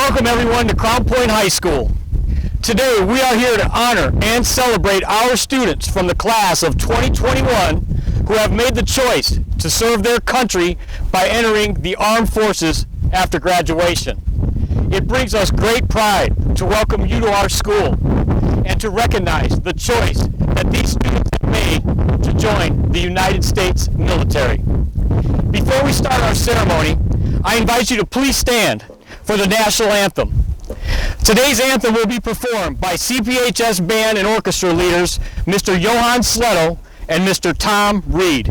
Welcome everyone to Crown Point High School. Today we are here to honor and celebrate our students from the class of 2021 who have made the choice to serve their country by entering the armed forces after graduation. It brings us great pride to welcome you to our school and to recognize the choice that these students have made to join the United States military. Before we start our ceremony, I invite you to please stand for the national anthem. Today's anthem will be performed by CPHS band and orchestra leaders Mr. Johan Sletto and Mr. Tom Reed.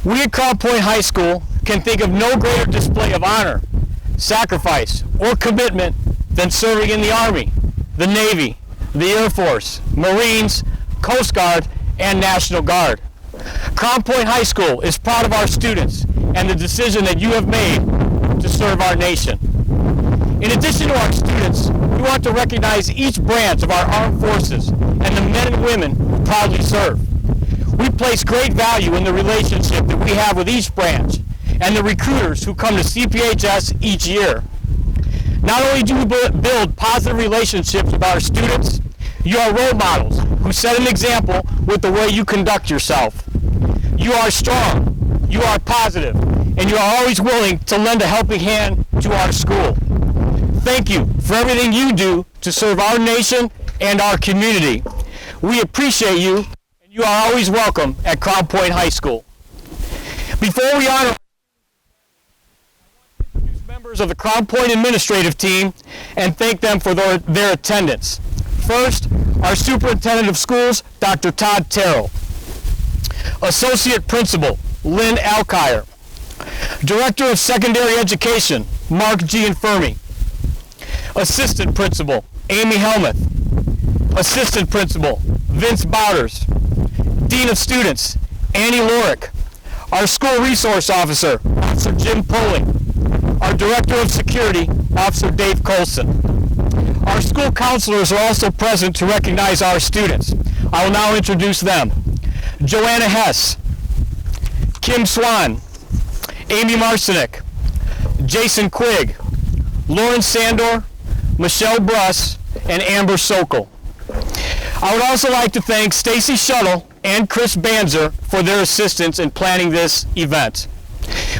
We at Crown Point High School can think of no greater display of honor, sacrifice, or commitment than serving in the Army, the Navy, the Air Force, Marines, Coast Guard, and National Guard. Crown Point High School is proud of our students and the decision that you have made to serve our nation. In addition to our students, we want to recognize each branch of our armed forces and the men and women who proudly serve. We place great value in the relationship that we have with each branch and the recruiters who come to CPHS each year. Not only do we build positive relationships with our students, you are role models who set an example with the way you conduct yourself. You are strong, you are positive, and you are always willing to lend a helping hand to our school. Thank you for everything you do to serve our nation and our community. We appreciate you. You are always welcome at Crown Point High School. Before we honor, I want to introduce members of the Crown Point administrative team and thank them for their attendance. First, our Superintendent of Schools, Dr. Todd Terrell. Associate Principal, Lynn Alkire. Director of Secondary Education, Mark Gianfermi. Assistant Principal, Amy Helmuth. Assistant Principal, Vince Bowders. Dean of Students, Annie Lorick. Our School Resource Officer, Officer Jim Poling. Our Director of Security, Officer Dave Colson. Our school counselors are also present to recognize our students. I will now introduce them. Joanna Hess, Kim Swan, Amy Marcinek, Jason Quigg, Lauren Sandor, Michelle Bruss, and Amber Sokol. I would also like to thank Stacy Shuttle and Chris Banzer for their assistance in planning this event.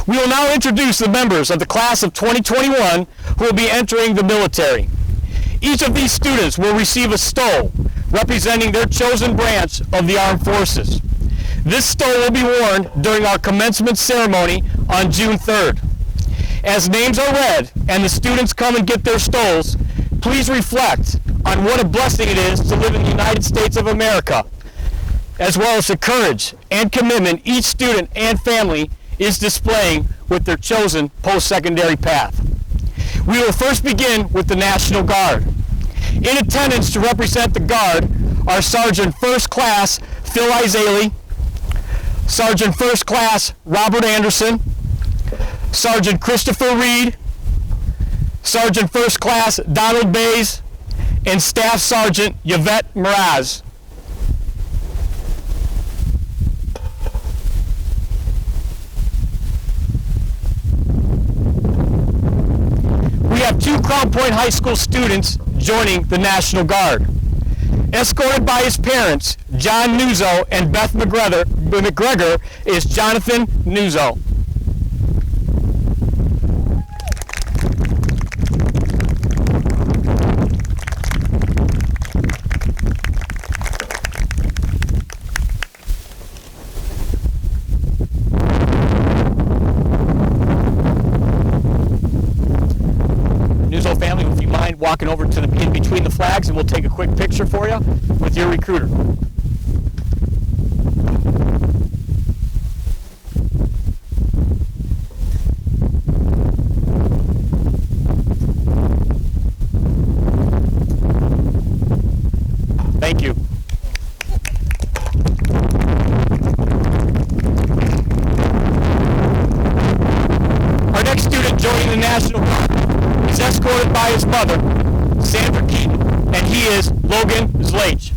We will now introduce the members of the class of 2021 who will be entering the military. Each of these students will receive a stole representing their chosen branch of the armed forces. This stole will be worn during our commencement ceremony on June 3rd. As names are read and the students come and get their stoles, please reflect on what a blessing it is to live in the United States of America, as well as the courage and commitment each student and family is displaying with their chosen post-secondary path. We will first begin with the National Guard. In attendance to represent the Guard are Sergeant First Class Phil Izaley, Sergeant First Class Robert Anderson, Sergeant Christopher Reed, Sergeant First Class Donald Bays, and Staff Sergeant Yvette Mraz. We have two Crown Point High School students joining the National Guard. Escorted by his parents, John Nuzzo and Beth McGregor, is Jonathan Nuzzo. Nuzzo family, if you mind walking over to the in between the flags, and we'll take a quick picture for you with your recruiter. Thank you. Our next student joining the National Guard is escorted by his mother, Sandra Keaton, and he is Logan Zlage.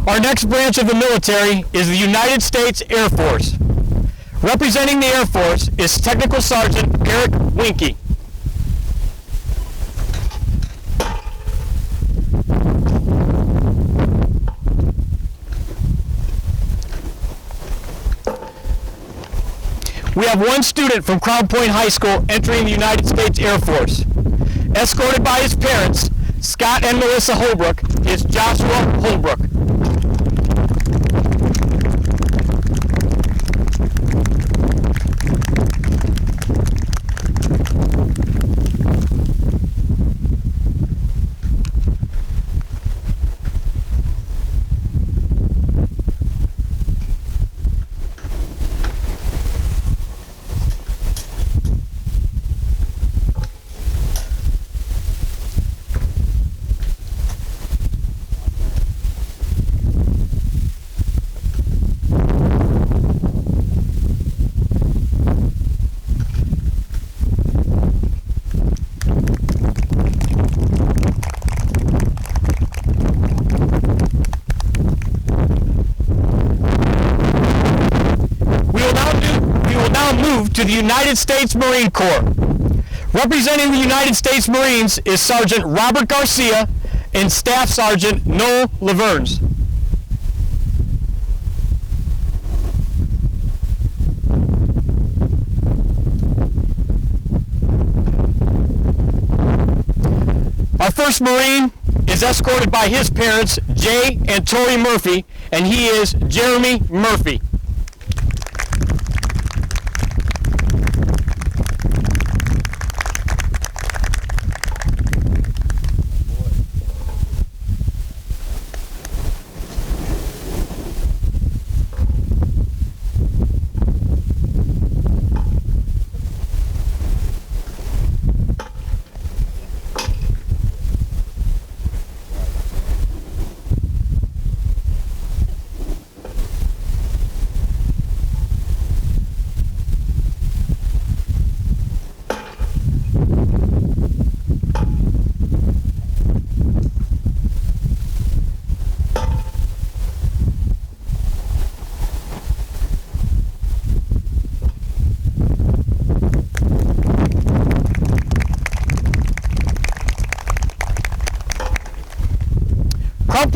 Our next branch of the military is the United States Air Force. Representing the Air Force is Technical Sergeant Eric Winke. We have one student from Crown Point High School entering the United States Air Force. Escorted by his parents, Scott and Melissa Holbrook, is Joshua Holbrook. To the United States Marine Corps. Representing the United States Marines is Sergeant Robert Garcia and Staff Sergeant Noel Laverns. Our first Marine is escorted by his parents, Jay and Tori Murphy, and he is Jeremy Murphy.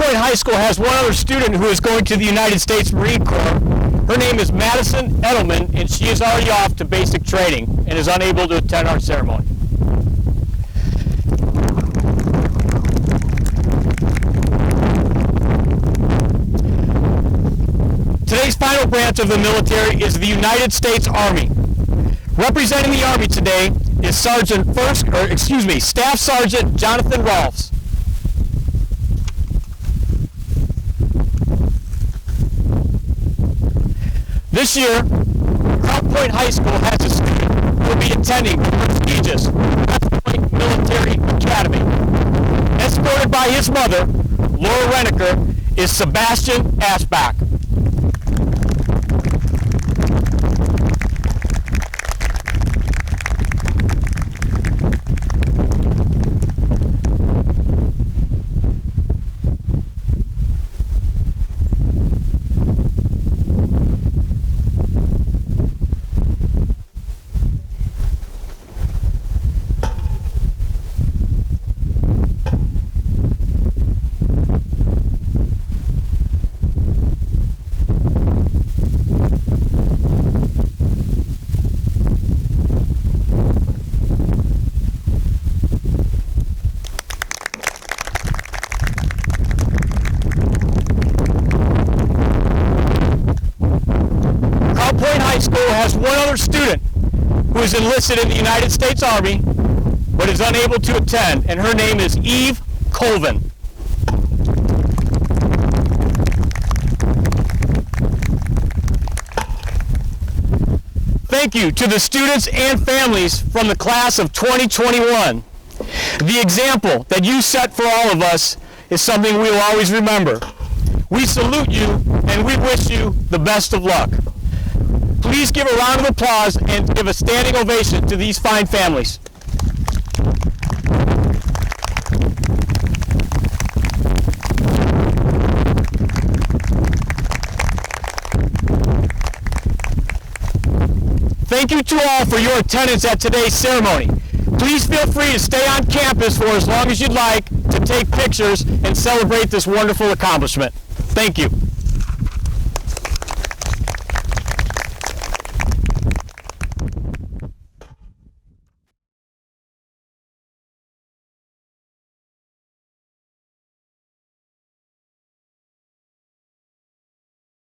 Point High School has one other student who is going to the United States Marine Corps. Her name is Madison Edelman, and she is already off to basic training and is unable to attend our ceremony. Today's final branch of the military is the United States Army. Representing the Army today is Staff Sergeant Jonathan Rolfs. This year, Crown Point High School has a student who will be attending the prestigious West Point Military Academy. Escorted by his mother, Laura Renneker, is Sebastian Ashbach. Has one other student who is enlisted in the United States Army but is unable to attend, and her name is Eve Colvin. Thank you to the students and families from the class of 2021. The example that you set for all of us is something we will always remember. We salute you and we wish you the best of luck. Please give a round of applause and give a standing ovation to these fine families. Thank you to all for your attendance at today's ceremony. Please feel free to stay on campus for as long as you'd like to take pictures and celebrate this wonderful accomplishment. Thank you.